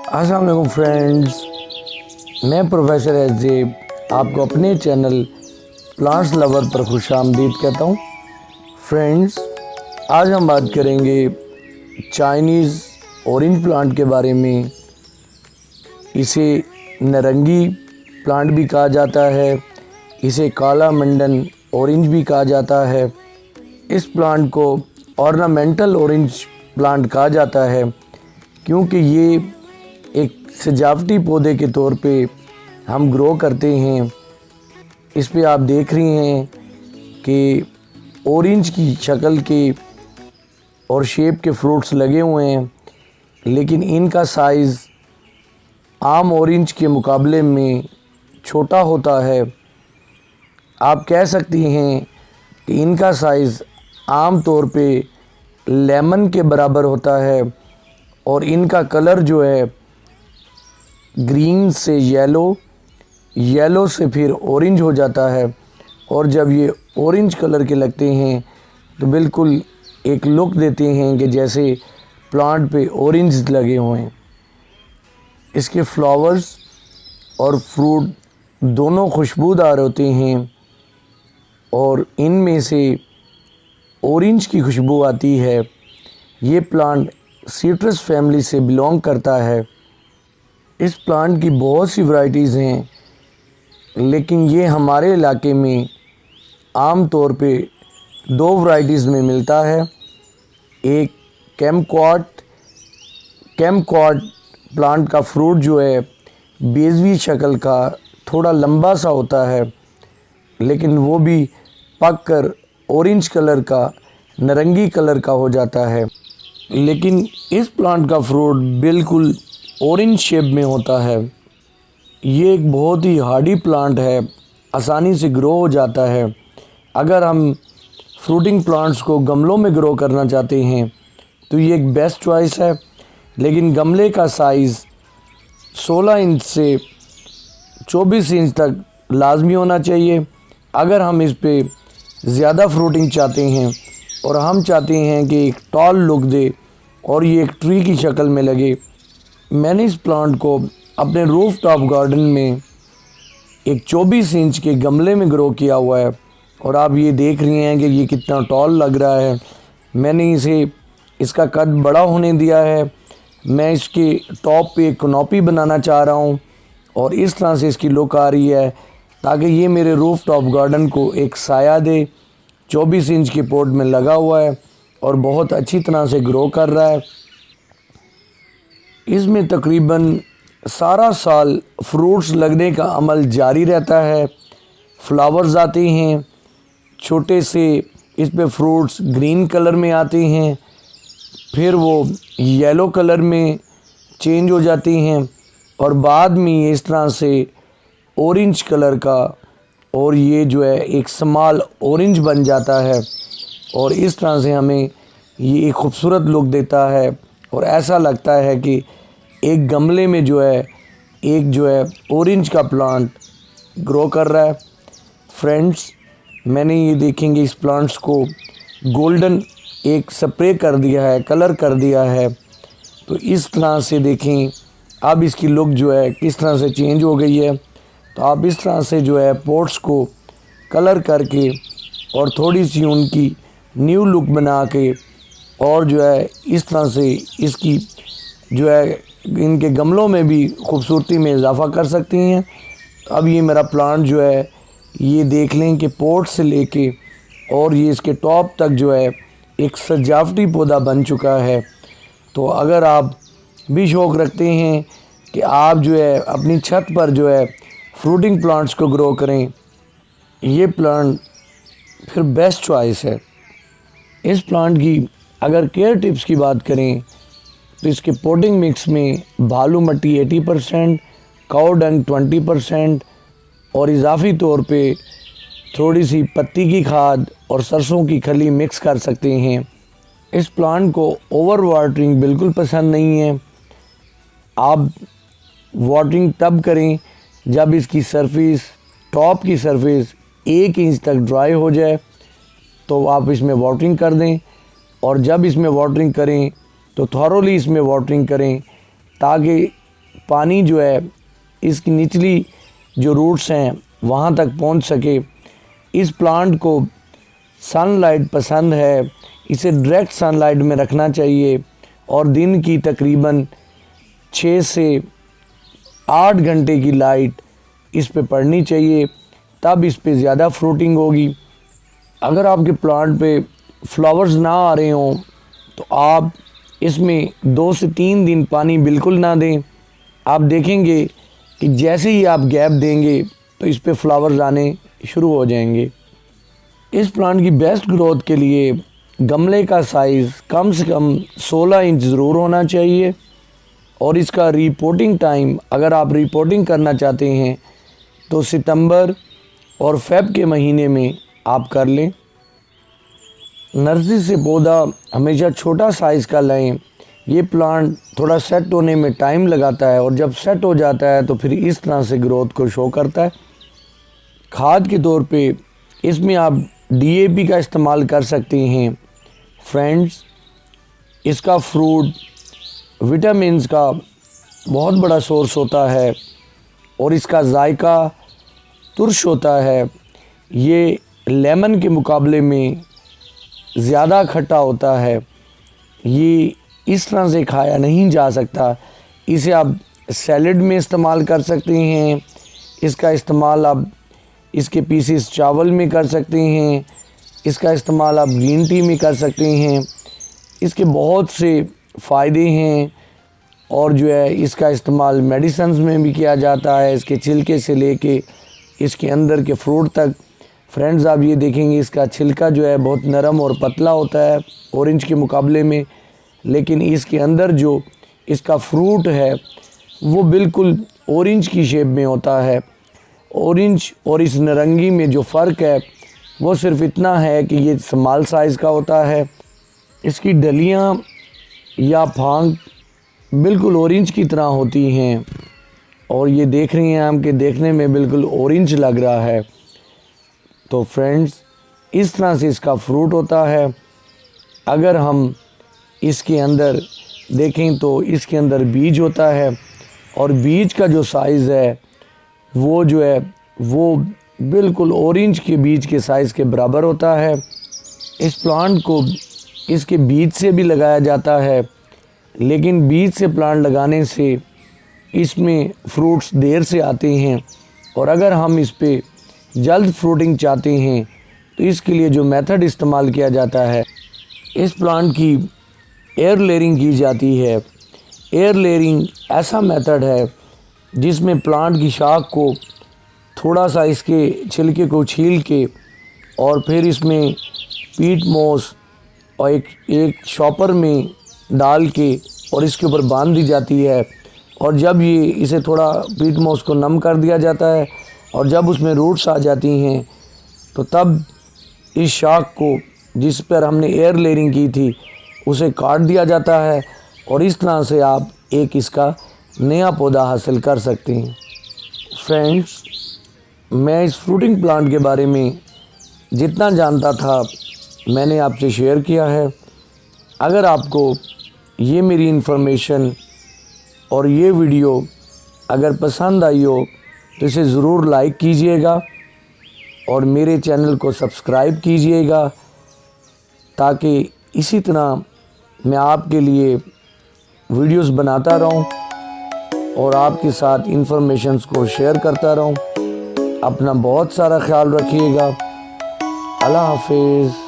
अस्सलाम वालेकुम फ्रेंड्स, मैं प्रोफेसर एज़ेब आपको अपने चैनल प्लांट्स लवर पर खुशामदीद कहता हूँ। फ्रेंड्स, आज हम बात करेंगे चाइनीज़ ऑरेंज प्लांट के बारे में। इसे नारंगी प्लांट भी कहा जाता है, इसे काला मंडन ऑरेंज भी कहा जाता है। इस प्लांट को ऑर्नामेंटल ऑरेंज प्लांट कहा जाता है क्योंकि ये एक सजावटी पौधे के तौर पे हम ग्रो करते हैं। इस पे आप देख रही हैं कि ऑरेंज की शक्ल के और शेप के फ्रूट्स लगे हुए हैं, लेकिन इनका साइज़ आम ऑरेंज के मुकाबले में छोटा होता है। आप कह सकती हैं कि इनका साइज़ आम तौर पे लेमन के बराबर होता है और इनका कलर जो है ग्रीन से येलो से फिर ऑरेंज हो जाता है। और जब ये ऑरेंज कलर के लगते हैं तो बिल्कुल एक लुक देते हैं कि जैसे प्लांट पे ऑरेंज लगे हुए हैं। इसके फ्लावर्स और फ्रूट दोनों खुशबूदार होते हैं और इनमें से ऑरेंज की खुशबू आती है। ये प्लांट सिट्रस फैमिली से बिलोंग करता है। इस प्लांट की बहुत सी वैरायटीज़ हैं, लेकिन ये हमारे इलाके में आम तौर पे दो वैरायटीज़ में मिलता है। एक कैमक्वाड प्लांट का फ्रूट जो है बेजवी शक्ल का थोड़ा लंबा सा होता है, लेकिन वो भी पक कर ऑरेंज कलर का नारंगी कलर का हो जाता है। लेकिन इस प्लांट का फ्रूट बिल्कुल ऑरेंज शेप में होता है। ये एक बहुत ही हार्डी प्लांट है, आसानी से ग्रो हो जाता है। अगर हम फ्रूटिंग प्लांट्स को गमलों में ग्रो करना चाहते हैं तो ये एक बेस्ट चॉइस है, लेकिन गमले का साइज़ 16 इंच से 24 इंच तक लाजमी होना चाहिए। अगर हम इस पे ज़्यादा फ्रूटिंग चाहते हैं और हम चाहते हैं कि एक टॉल लुक दे और ये एक ट्री की शक्ल में लगे, मैंने इस प्लांट को अपने रूफ टॉप गार्डन में एक 24 इंच के गमले में ग्रो किया हुआ है और आप ये देख रही हैं कि ये कितना टॉल लग रहा है। मैंने इसका कद बड़ा होने दिया है। मैं इसके टॉप पे एक कनोपी बनाना चाह रहा हूँ और इस तरह से इसकी लुक आ रही है ताकि ये मेरे रूफ टॉप गार्डन को एक साया दे। 24 इंच के पॉट में लगा हुआ है और बहुत अच्छी तरह से ग्रो कर रहा है। इसमें तकरीबन सारा साल फ्रूट्स लगने का अमल जारी रहता है। फ्लावर्स आते हैं छोटे से, इस पे फ्रूट्स ग्रीन कलर में आते हैं, फिर वो येलो कलर में चेंज हो जाती हैं और बाद में ये इस तरह से ऑरेंज कलर का और ये जो है एक स्मॉल ऑरेंज बन जाता है और इस तरह से हमें ये एक खूबसूरत लुक देता है और ऐसा लगता है कि एक गमले में जो है ऑरेंज का प्लांट ग्रो कर रहा है। फ्रेंड्स, मैंने ये देखेंगे इस प्लांट्स को गोल्डन एक स्प्रे कर दिया है, कलर कर दिया है, तो इस तरह से देखें अब इसकी लुक जो है किस तरह से चेंज हो गई है। तो आप इस तरह से जो है पॉट्स को कलर करके और थोड़ी सी उनकी न्यू लुक बना के और जो है इस तरह से इसकी जो है इनके गमलों में भी खूबसूरती में इजाफ़ा कर सकती हैं। अब ये मेरा प्लांट जो है ये देख लें कि पॉट से लेके और ये इसके टॉप तक जो है एक सजावटी पौधा बन चुका है। तो अगर आप भी शौक़ रखते हैं कि आप जो है अपनी छत पर जो है फ्रूटिंग प्लांट्स को ग्रो करें, ये प्लांट फिर बेस्ट चॉइस है। इस प्लांट की अगर केयर टिप्स की बात करें तो इसके पोटिंग मिक्स में भालू मट्टी 80%, काऊ डंग 20% और इजाफी तौर पे थोड़ी सी पत्ती की खाद और सरसों की खली मिक्स कर सकते हैं। इस प्लांट को ओवर वाटरिंग बिल्कुल पसंद नहीं है। आप वाटरिंग तब करें जब इसकी सरफेस, टॉप की सरफेस 1 इंच तक ड्राई हो जाए, तो आप इसमें वाटरिंग कर दें। और जब इसमें वाटरिंग करें तो थॉरोली इसमें वाटरिंग करें ताकि पानी जो है इसकी निचली जो रूट्स हैं वहाँ तक पहुँच सके। इस प्लांट को सनलाइट पसंद है, इसे डायरेक्ट सनलाइट में रखना चाहिए और दिन की तकरीबन 6 से 8 घंटे की लाइट इस पे पड़नी चाहिए, तब इस पे ज़्यादा फ्रूटिंग होगी। अगर आपके प्लांट पे फ्लावर्स ना आ रहे हों तो आप इसमें 2 से 3 दिन पानी बिल्कुल ना दें। आप देखेंगे कि जैसे ही आप गैप देंगे तो इस पे फ्लावर्स आने शुरू हो जाएंगे। इस प्लांट की बेस्ट ग्रोथ के लिए गमले का साइज़ कम से कम 16 इंच ज़रूर होना चाहिए और इसका रिपोर्टिंग टाइम, अगर आप रिपोर्टिंग करना चाहते हैं तो सितंबर और फ़रवरी के महीने में आप कर लें। नर्सरी से पौधा हमेशा छोटा साइज़ का लें। ये प्लांट थोड़ा सेट होने में टाइम लगाता है और जब सेट हो जाता है तो फिर इस तरह से ग्रोथ को शो करता है। खाद के तौर पे इसमें आप DAP का इस्तेमाल कर सकते हैं। फ्रेंड्स, इसका फ्रूट विटामिन्स का बहुत बड़ा सोर्स होता है और इसका जायका तुर्श होता है। ये लेमन के मुकाबले में ज़्यादा खट्टा होता है। ये इस तरह से खाया नहीं जा सकता। इसे आप सैलेड में इस्तेमाल कर सकते हैं। इसका इस्तेमाल आप इसके पीसेस चावल में कर सकते हैं। इसका इस्तेमाल आप ग्रीन टी में कर सकते हैं। इसके बहुत से फ़ायदे हैं और जो है इसका इस्तेमाल मेडिसिन्स में भी किया जाता है, इसके छिलके से लेके इसके अंदर के फ्रूट तक। फ्रेंड्स, आप ये देखेंगे इसका छिलका जो है बहुत नरम और पतला होता है ऑरेंज के मुकाबले में, लेकिन इसके अंदर जो इसका फ्रूट है वो बिल्कुल ऑरेंज की शेप में होता है। ऑरेंज और इस नारंगी में जो फ़र्क है वो सिर्फ इतना है कि ये स्मॉल साइज़ का होता है। इसकी डलियाँ या फांग बिल्कुल ऑरेंज की तरह होती हैं और ये देख रही हैं हम कि देखने में बिल्कुल ऑरेंज लग रहा है। तो फ्रेंड्स, इस तरह से इसका फ्रूट होता है। अगर हम इसके अंदर देखें तो इसके अंदर बीज होता है और बीज का जो साइज़ है वो जो है वो बिल्कुल ऑरेंज के बीज के साइज़ के बराबर होता है। इस प्लांट को इसके बीज से भी लगाया जाता है, लेकिन बीज से प्लांट लगाने से इसमें फ्रूट्स देर से आते हैं और अगर हम इस पे जल्द फ्रूटिंग चाहते हैं तो इसके लिए जो मेथड इस्तेमाल किया जाता है, इस प्लांट की एयर लेयरिंग की जाती है। एयर लेयरिंग ऐसा मेथड है जिसमें प्लांट की शाख को थोड़ा सा इसके छिलके को छील के और फिर इसमें पीट मोस और एक शॉपर में डाल के और इसके ऊपर बांध दी जाती है और जब ये इसे थोड़ा पीट मोस को नम कर दिया जाता है और जब उसमें रूट्स आ जाती हैं तो तब इस शाख को जिस पर हमने एयर लेयरिंग की थी उसे काट दिया जाता है और इस तरह से आप एक इसका नया पौधा हासिल कर सकते हैं। फ्रेंड्स, मैं इस फ्रूटिंग प्लांट के बारे में जितना जानता था मैंने आपसे शेयर किया है। अगर आपको ये मेरी इन्फॉर्मेशन और ये वीडियो अगर पसंद आई हो तो इसे ज़रूर लाइक कीजिएगा और मेरे चैनल को सब्सक्राइब कीजिएगा ताकि इसी तरह मैं आपके लिए वीडियोस बनाता रहूं और आपके साथ इन्फॉर्मेशंस को शेयर करता रहूं। अपना बहुत सारा ख्याल रखिएगा। अल्लाह हाफिज़।